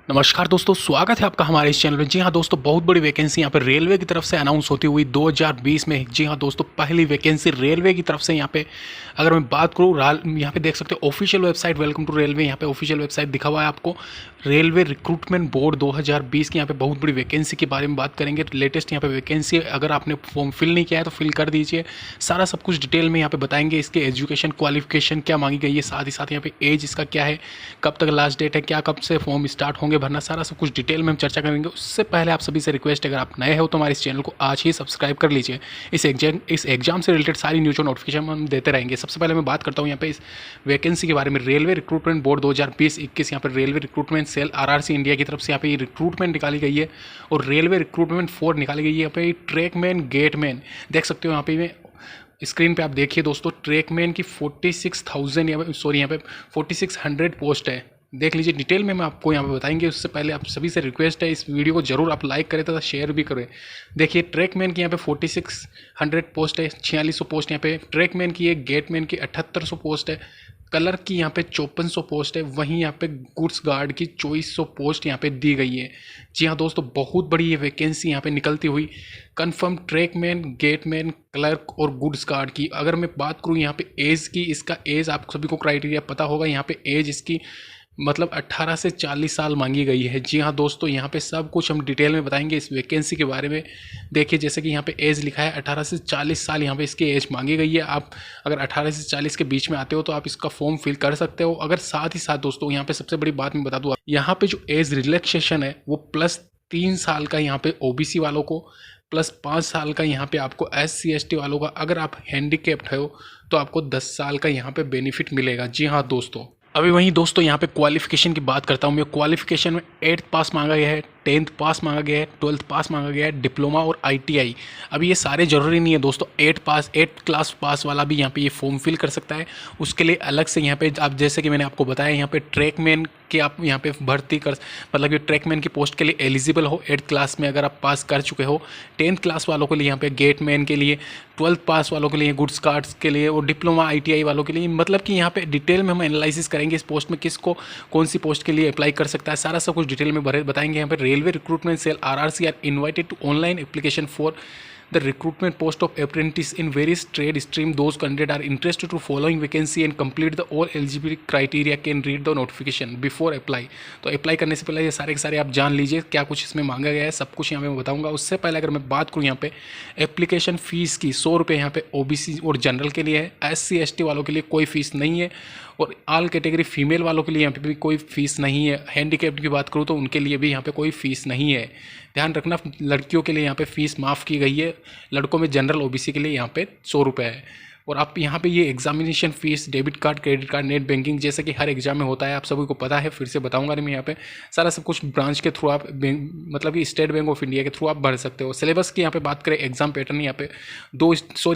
नमस्कार दोस्तों, स्वागत है आपका हमारे इस चैनल में। जी हाँ दोस्तों, बहुत बड़ी वैकेंसी यहाँ पे रेलवे की तरफ से अनाउंस होती हुई 2020 में। जी हाँ दोस्तों, पहली वैकेंसी रेलवे की तरफ से यहाँ पे अगर मैं बात करूँ, यहाँ पे देख सकते हो official website welcome to railway. यहाँ पे ऑफिशियल वेबसाइट दिखा हुआ है आपको। रेलवे रिक्रूटमेंट बोर्ड 2020 की यहाँ पे बहुत बड़ी वैकेंसी के बारे में बात करेंगे। लेटेस्ट यहाँ पे वैकेंसी, अगर आपने फॉर्म फिल नहीं किया है तो फिल कर दीजिए। सारा सब कुछ डिटेल में यहाँ पे बताएंगे। इसके एजुकेशन क्वालिफिकेशन क्या मांगी गई है, साथ ही साथ यहाँ पे एज इसका क्या है, कब तक लास्ट डेट है, क्या कब से फॉर्म स्टार्ट होंगे भरना, सारा सब कुछ डिटेल में हम चर्चा करेंगे। उससे पहले आप सभी से रिक्वेस्ट है, अगर आप नए हो तो हमारे इस चैनल को आज ही सब्सक्राइब कर लीजिए। इस एग्जाम से रिलेटेड सारी न्यूज और नोटिफिकेशन हम देते रहेंगे। सबसे पहले मैं बात करता हूँ यहाँ पे इस वैकेंसी के बारे में। रेलवे रिक्रूटमेंट बोर्ड 2020-21 यहाँ पर railway recruitment cell RRC India की तरफ से यहाँ पे रिक्रूटमेंट निकाली गई है। और रेलवे रिक्रूटमेंट 4 निकाली गई है। यहाँ पे ट्रैकमैन, गेटमैन देख सकते हो यहाँ पे स्क्रीन पे आप देखिए दोस्तों। ट्रैकमैन की 46,000 यहाँ पे 4600 पोस्ट है। देख लीजिए डिटेल में, मैं आपको यहाँ पे बताएंगे। उससे पहले आप सभी से रिक्वेस्ट है, इस वीडियो को जरूर आप लाइक करें तथा शेयर भी करें। देखिए ट्रैकमैन की यहाँ पे 4600 पोस्ट है, 4600 पोस्ट यहाँ पे ट्रैकमैन की है। गेटमैन की 7800 पोस्ट है। कलर की यहाँ पे 5400 पोस्ट है। वहीं यहाँ पे गुड्स गार्ड की 2400 पोस्ट यहाँ पे दी गई है। जी हाँ दोस्तों, बहुत बड़ी ये वैकेंसी यहाँ पे निकलती हुई कंफर्म ट्रैकमैन, गेटमैन, क्लर्क और गुड्स गार्ड की। अगर मैं बात करूँ यहाँ पे एज की, इसका एज आप सभी को क्राइटेरिया पता होगा। यहाँ पे एज इसकी मतलब 18 से 40 साल मांगी गई है। जी हाँ दोस्तों, यहाँ पे सब कुछ हम डिटेल में बताएंगे इस वैकेंसी के बारे में। देखिए जैसे कि यहाँ पे एज लिखा है 18 से 40 साल यहाँ पे इसकी एज मांगी गई है। आप अगर 18 से 40 के बीच में आते हो तो आप इसका फॉर्म फिल कर सकते हो। अगर साथ ही साथ दोस्तों यहाँ पे सबसे बड़ी बात मैं बता दूँ, यहाँ पे जो एज रिलैक्सेशन है वो +3 साल का यहाँ पे ओबीसी वालों को, +5 साल का यहाँ पे आपको SC ST वालों का। अगर आप हैंडीकैप्ड हो तो आपको 10 साल का यहाँ पे बेनिफिट मिलेगा। जी हाँ दोस्तों, अभी वहीं दोस्तों यहाँ पे क्वालिफिकेशन की बात करता हूँ मैं। क्वालिफिकेशन में 8th पास मांगा गया है, 10th पास मांगा गया है, 12th पास मांगा गया है, डिप्लोमा और ITI। अभी ये सारे जरूरी नहीं है दोस्तों। 8th क्लास पास वाला भी यहाँ पे ये फॉर्म फिल कर सकता है। उसके लिए अलग से यहाँ पे आप, जैसे कि मैंने आपको बताया, यहाँ पे ट्रैकमैन के आप यहाँ पे भर्ती कर, मतलब कि ट्रैकमैन की पोस्ट के लिए एलिजिबल हो 8th क्लास में अगर आप पास कर चुके हो। 10th क्लास वालों के लिए यहाँ पे गेटमैन के लिए, 12th पास वालों के लिए गुड्स कार्ड्स के लिए, और डिप्लोमा ITI वालों के लिए। मतलब कि यहाँ पे डिटेल में हम एनालिसिस करेंगे इस पोस्ट में किसको कौन सी पोस्ट के लिए अप्लाई कर सकता है। सारा सब कुछ डिटेल में बताएंगे। यहाँ पे railway recruitment cell RRC are invited to online application for the recruitment post of apprentice in various trade stream. Those candidates are interested to following vacancy and complete the all eligibility criteria can read the notification before apply. तो apply करने से पहले ये सारे के सारे आप जान लीजिए क्या कुछ इसमें मांगा गया है, सब कुछ यहाँ पे मैं बताऊंगा। उससे पहले अगर मैं बात करूँ यहाँ पे एप्लीकेशन फ़ीस की, 100 रुपये यहाँ पे OBC और जनरल के लिए है। SC ST वालों के लिए कोई फ़ीस नहीं है, और ऑल कैटेगरी फीमेल वालों के लिए यहाँ पे भी कोई फ़ीस नहीं है। हैंडीकैप्ड की बात करूँ तो उनके लिए भी यहाँ पे कोई फ़ीस नहीं है। ध्यान रखना, लड़कियों के लिए यहाँ पे फ़ीस माफ़ की गई है। लड़कों में जनरल OBC के लिए यहाँ पे 100 रुपये है। और आप यहाँ पे ये examination fees, debit card, credit card, net banking, जैसे कि हर एग्जाम में होता है, आप सभी को पता है, फिर से बताऊंगा नहीं मैं यहाँ पे। सारा सब कुछ ब्रांच के थ्रू आप मतलब कि स्टेट बैंक ऑफ इंडिया के थ्रू आप भर सकते हो। सिलेबस की यहाँ पे बात करें, एग्जाम पैटर्न यहाँ पे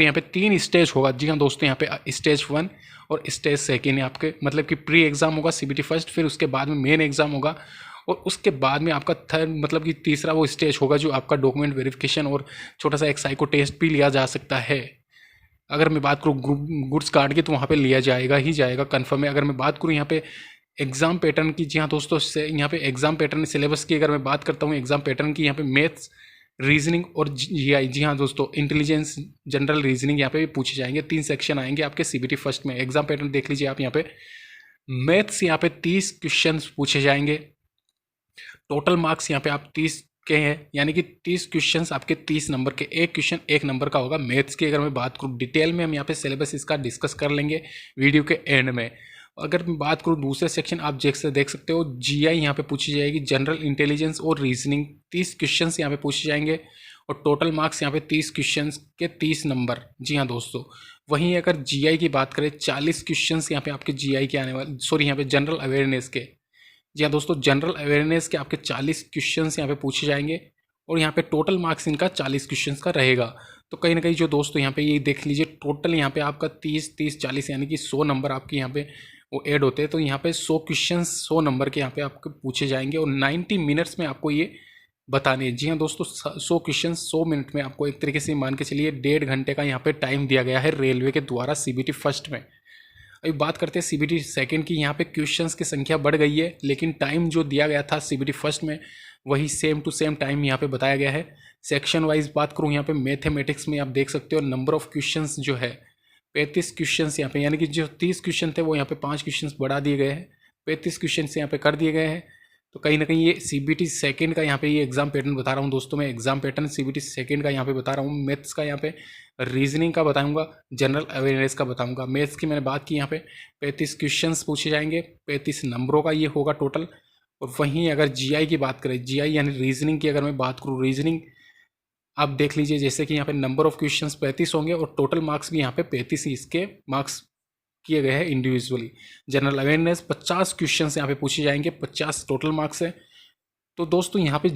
यहाँ पे 3 स्टेज होगा। जी हाँ दोस्तों, यहाँ पे स्टेज 1 और स्टेज 2 आपके मतलब कि प्री एग्ज़ाम होगा CBT फर्स्ट, फिर उसके बाद में मेन एग्ज़ाम होगा, और उसके बाद में आपका थर्ड मतलब कि तीसरा वो स्टेज होगा जो आपका डॉक्यूमेंट वेरिफिकेशन और छोटा सा एक साइको टेस्ट भी लिया जा सकता है। अगर मैं बात करूँ गुड्स कार्ड की तो वहाँ पे लिया जाएगा ही जाएगा, कंफर्म है। अगर मैं बात करूँ यहाँ पे एग्ज़ाम पैटर्न की, जी हाँ दोस्तों, यहाँ पे एग्ज़ाम पैटर्न सिलेबस की अगर मैं बात करता हूँ एग्ज़ाम पैटर्न की, यहाँ पे मैथ्स, रीजनिंग और GI, जी हाँ दोस्तों, इंटेलिजेंस, जनरल रीजनिंग यहाँ पे भी पूछे जाएंगे। 3 सेक्शन आएंगे आपके CBT फर्स्ट में। एग्जाम पैटर्न देख लीजिए आप यहाँ पे। मैथ्स यहाँ पे 30 क्वेश्चन पूछे जाएंगे। टोटल मार्क्स यहाँ पे आप 30 के हैं, यानी कि 30 क्वेश्चंस आपके 30 नंबर के, एक क्वेश्चन 1 नंबर का होगा। मैथ्स की अगर मैं बात करूँ डिटेल में हम यहाँ पे सिलेबस इसका डिस्कस कर लेंगे वीडियो के एंड में। अगर मैं बात करूँ दूसरे सेक्शन, आप देख सकते हो GI यहाँ पे पूछी जाएगी, जनरल इंटेलिजेंस और रीजनिंग, 30 क्वेश्चंस यहाँ पे पूछे जाएंगे, और टोटल मार्क्स यहाँ पे 30 क्वेश्चंस के 30 नंबर। जी हाँ दोस्तों, वहीं अगर GI की बात करें, 40 क्वेश्चंस यहाँ पे आपके GI के आने वाले, सॉरी यहाँ पे जनरल अवेयरनेस के। जी हाँ दोस्तों, जनरल अवेयरनेस के आपके 40 क्वेश्चंस यहाँ पे पूछे जाएंगे, और यहाँ पे टोटल मार्क्स इनका 40 क्वेश्चंस का रहेगा। तो कहीं ना कहीं जो दोस्तों यहाँ पे ये देख लीजिए, टोटल यहाँ पे आपका 30-30-40 यानी कि 100 नंबर आपके यहाँ पे वो ऐड होते हैं। तो यहाँ पे 100 क्वेश्चन 100 नंबर के यहाँ पे आपको पूछे जाएंगे, और 90 मिनट्स में आपको ये बताने हैं। जी हाँ दोस्तों, 100 क्वेश्चन 100 मिनट में आपको एक तरीके से मान के चलिए 1.5 घंटे का यहाँ पे टाइम दिया गया है रेलवे के द्वारा CBT फर्स्ट में। अभी बात करते हैं सीबीटी सेकंड की। यहाँ पे क्वेश्चंस की संख्या बढ़ गई है, लेकिन टाइम जो दिया गया था सीबीटी फर्स्ट में वही सेम टू सेम टाइम यहाँ पे बताया गया है। सेक्शन वाइज बात करूँ यहाँ पे मैथमेटिक्स में आप देख सकते हो नंबर ऑफ क्वेश्चंस जो है 35 क्वेश्चंस यहाँ पे, यानी कि जो 30 क्वेश्चन थे वो यहाँ पे 5 क्वेश्चंस बढ़ा दिए गए हैं, 35 क्वेश्चन यहाँ पे कर दिए गए हैं। तो कहीं ना कहीं ये सीबीटी सेकंड का यहाँ पे ये एग्जाम पैटर्न बता रहा हूँ दोस्तों मैं। एग्जाम पैटर्न सीबीटी सेकंड का यहाँ पे बता रहा हूँ। मैथ्स का यहाँ पे रीजनिंग का बताऊंगा, जनरल अवेयरनेस का बताऊंगा। मैथ्स की मैंने बात की यहाँ पे 35 क्वेश्चंस पूछे जाएंगे, 35 नंबरों का ये होगा टोटल। और वहीं अगर जीआई की बात करें, जीआई यानी रीजनिंग की अगर मैं बात करूँ, रीजनिंग आप देख लीजिए जैसे कि यहाँ पे नंबर ऑफ क्वेश्चंस 35 होंगे और टोटल मार्क्स भी यहाँ पे 35 ही इसके मार्क्स किए गए हैं इंडिविजुअली। जनरल अवेयरनेस 50 क्वेश्चंस यहाँ पे पूछे जाएंगे, 50 टोटल मार्क्स है। तो दोस्तों यहाँ पे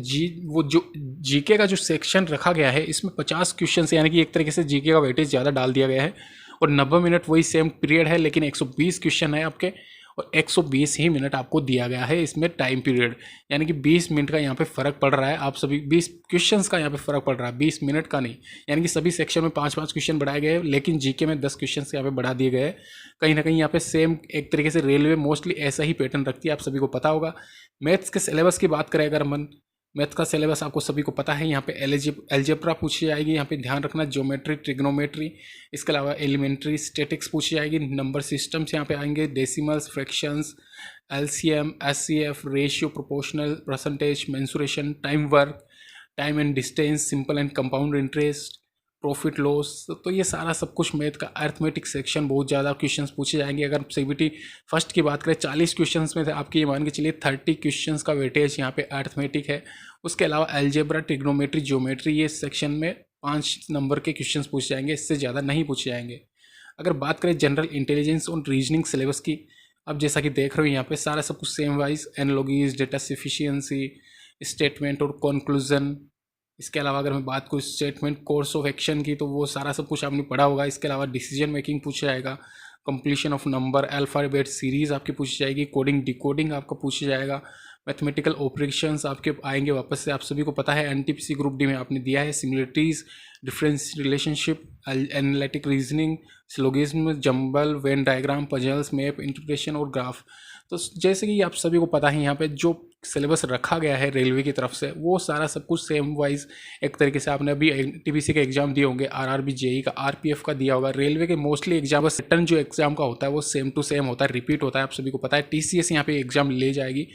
वो जो जीके का जो सेक्शन रखा गया है इसमें 50 क्वेश्चन यानी कि एक तरीके से जीके का वेटेज ज़्यादा डाल दिया गया है। और 90 मिनट वही सेम पीरियड है, लेकिन 120 क्वेश्चन है आपके और 120 ही मिनट आपको दिया गया है इसमें टाइम पीरियड, यानी कि 20 मिनट का यहाँ पे फ़र्क पड़ रहा है। आप सभी 20 क्वेश्चंस का यहाँ पे फ़र्क पड़ रहा है, 20 मिनट का नहीं। यानी कि सभी सेक्शन में 5-5 क्वेश्चन बढ़ाए गए हैं, लेकिन जीके में 10 क्वेश्चन यहाँ पे बढ़ा दिए गए हैं। कहीं ना कहीं यहाँ पे सेम एक तरीके से रेलवे मोस्टली ऐसा ही पैटर्न रखती है, आप सभी को पता होगा। मैथ्स के सिलेबस की बात करें अगर मैथ का सिलेबस आपको सभी को पता है। यहाँ पे एल्जेब्रा पूछी जाएगी, यहाँ पे ध्यान रखना, ज्योमेट्री, ट्रिग्नोमेट्री, इसके अलावा एलिमेंट्री स्टैटिक्स पूछी जाएगी। नंबर सिस्टम्स यहाँ पे आएंगे, decimals, fractions, LCM, HCF, ratio, proportional, percentage, mensuration, time work, time and distance, simple and compound interest, profit loss. तो ये सारा सब कुछ मैथ का अर्थमेटिक सेक्शन बहुत ज़्यादा क्वेश्चंस पूछे जाएंगे। अगर सीबीटी फर्स्ट की बात करें 40 क्वेश्चंस में से आपके ये मान के चलिए 30 क्वेश्चंस का वेटेज यहाँ पे अर्थमेटिक है। उसके अलावा एल्जेब्रा, ट्रिग्नोमेट्री, ज्योमेट्री, ये सेक्शन में 5 नंबर के क्वेश्चंस पूछे जाएंगे, इससे ज़्यादा नहीं पूछे जाएंगे। अगर बात करें जनरल इंटेलिजेंस और रीजनिंग सिलेबस की, अब जैसा कि देख रहे हो यहाँ पे सारा सब कुछ same wise, analogies, data sufficiency, statement और कंक्लूजन। इसके अलावा अगर मैं बात करूँ स्टेटमेंट कोर्स ऑफ एक्शन की, तो वो सारा सब कुछ आपने पढ़ा होगा। इसके अलावा डिसीजन मेकिंग पूछा जाएगा, completion of number, alphabet series आपकी पूछी जाएगी, कोडिंग डिकोडिंग आपका पूछा जाएगा, मैथमेटिकल ऑपरेशंस आपके आएंगे वापस से। आप सभी को पता है एनटीपीसी ग्रुप डी में आपने दिया है similarities, difference relationship, analytic reasoning, syllogism, jumble, Venn diagram, puzzles, map, interpretation और ग्राफ। तो जैसे कि आप सभी को पता है यहाँ पे जो सिलेबस रखा गया है रेलवे की तरफ से वो सारा सब कुछ सेम वाइज एक तरीके से आपने अभी टीपीसी के एग्जाम दिए होंगे, आरआरबी, जेई का, आरपीएफ का दिया होगा। रेलवे के मोस्टली एग्जाम बस रिटर्न जो एग्जाम का होता है वो सेम टू सेम होता है, रिपीट होता है, आप सभी को पता है। टीसीएस यहाँ पे एग्जाम ले जाएगी,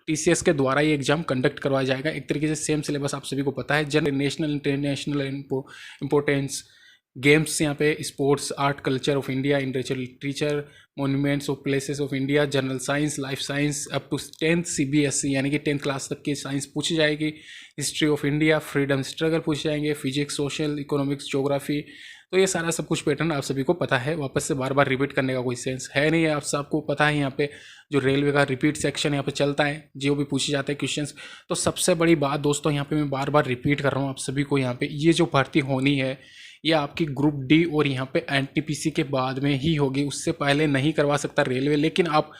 टीसीएस के द्वारा ये एग्जाम कंडक्ट करवाया जाएगा। एक तरीके से सेम सिलेबस आप सभी को पता है। General, national, international importance, games यहाँ पे, sports, art, culture of India, literature, monuments of places of India, general science, life science, up to 10th CBSE यानी कि 10th क्लास तक की साइंस पूछी जाएगी। History of India, freedom struggle पूछे जाएंगे, फिजिक्स, सोशल, इकोनॉमिक्स, ज्योग्राफी। तो ये सारा सब कुछ पैटर्न आप सभी को पता है, वापस से बार बार रिपीट करने का कोई सेंस है नहीं है। आप सबको पता है यहाँ पे जो रेलवे का रिपीट सेक्शन यहाँ पे चलता है, जो भी पूछे जाते हैं क्वेश्चंस। तो सबसे बड़ी बात दोस्तों यहाँ पे मैं बार बार रिपीट कर रहा हूँ आप सभी को, यहाँ पे ये जो भर्ती होनी है ये आपकी ग्रुप डी और यहाँ पे एनटीपीसी के बाद में ही होगी, उससे पहले नहीं करवा सकता रेलवे। लेकिन आप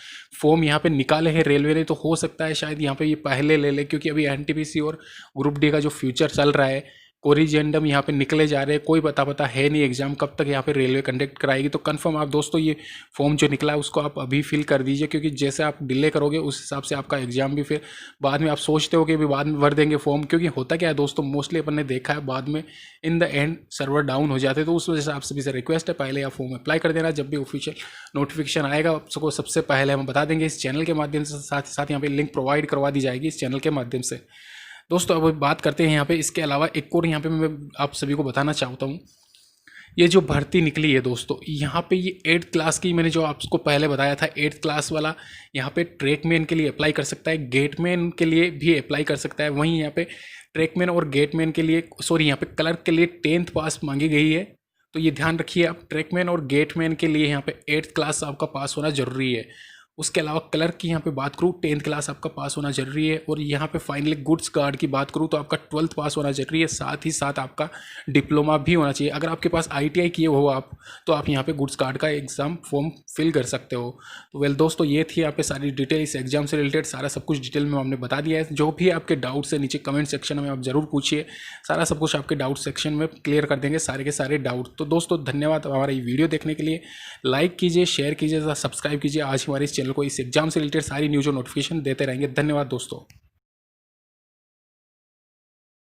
फॉर्म यहाँ पे निकाले हैं रेलवे ने, तो हो सकता है शायद यहाँ पे ये पहले ले ले, क्योंकि अभी एनटीपीसी और ग्रुप डी का जो फ्यूचर चल रहा है, कोरिजेंडम यहाँ पे निकले जा रहे हैं, कोई पता है नहीं एग्जाम कब तक यहाँ पे रेलवे कंडक्ट कराएगी। तो कंफर्म आप दोस्तों ये फॉर्म जो निकला है उसको आप अभी फिल कर दीजिए, क्योंकि जैसे आप डिले करोगे उस हिसाब से आपका एग्जाम भी फिर बाद में आप सोचते हो कि अभी बाद में भर देंगे फॉर्म, क्योंकि होता क्या है दोस्तों, मोस्टली अपन ने देखा है बाद में in the end server down हो जाते हैं। तो उस वजह से आप सभी से रिक्वेस्ट है पहले आप फॉर्म अप्लाई कर देना, जब भी ऑफिशियल नोटिफिकेशन आएगा आपको सबसे पहले हम बता देंगे इस चैनल के माध्यम से, साथ ही साथ यहाँ पे लिंक प्रोवाइड करवा दी जाएगी इस चैनल के माध्यम से। दोस्तों अब बात करते हैं यहाँ पे, इसके अलावा एक और यहाँ पे मैं आप सभी को बताना चाहता हूँ, ये जो भर्ती निकली है दोस्तों, यहाँ पे ये 8th क्लास की मैंने जो आपको पहले बताया था 8th क्लास वाला यहाँ पे ट्रैकमैन के लिए अप्लाई कर सकता है, गेटमैन के लिए भी अप्लाई कर सकता है। वहीं यहाँ पे ट्रैकमैन और गेटमैन के लिए, सॉरी यहाँ पे क्लर्क के लिए 10th पास मांगी गई है। तो ये ध्यान रखिए आप, ट्रैकमैन और गेटमैन के लिए यहाँ पे 8th क्लास आपका पास होना जरूरी है। उसके अलावा क्लर्क की यहाँ पे बात करूँ 10th क्लास आपका पास होना जरूरी है। और यहाँ पे फाइनली गुड्स गार्ड की बात करूँ तो आपका 12th पास होना जरूरी है, साथ ही साथ आपका डिप्लोमा भी होना चाहिए। अगर आपके पास ITI किए हो आप तो आप यहाँ पे गुड्स गार्ड का एग्ज़ाम फॉर्म फिल कर सकते हो। तो वेल दोस्तों, ये थी यहाँ पे सारी डिटेल इस एग्जाम से रिलेटेड, सारा सब कुछ डिटेल में हमने बता दिया है। जो भी आपके डाउट्स है नीचे कमेंट सेक्शन में आप जरूर पूछिए, सारा सब कुछ आपके डाउट सेक्शन में क्लियर कर देंगे सारे के सारे डाउट। तो दोस्तों धन्यवाद हमारा ये वीडियो देखने के लिए। लाइक कीजिए, शेयर कीजिए, सब्सक्राइब कीजिए। आज हमारे इस चैनल को इस एग्जाम से रिलेटेड सारी न्यूज़ और नोटिफिकेशन देते रहेंगे। धन्यवाद दोस्तों।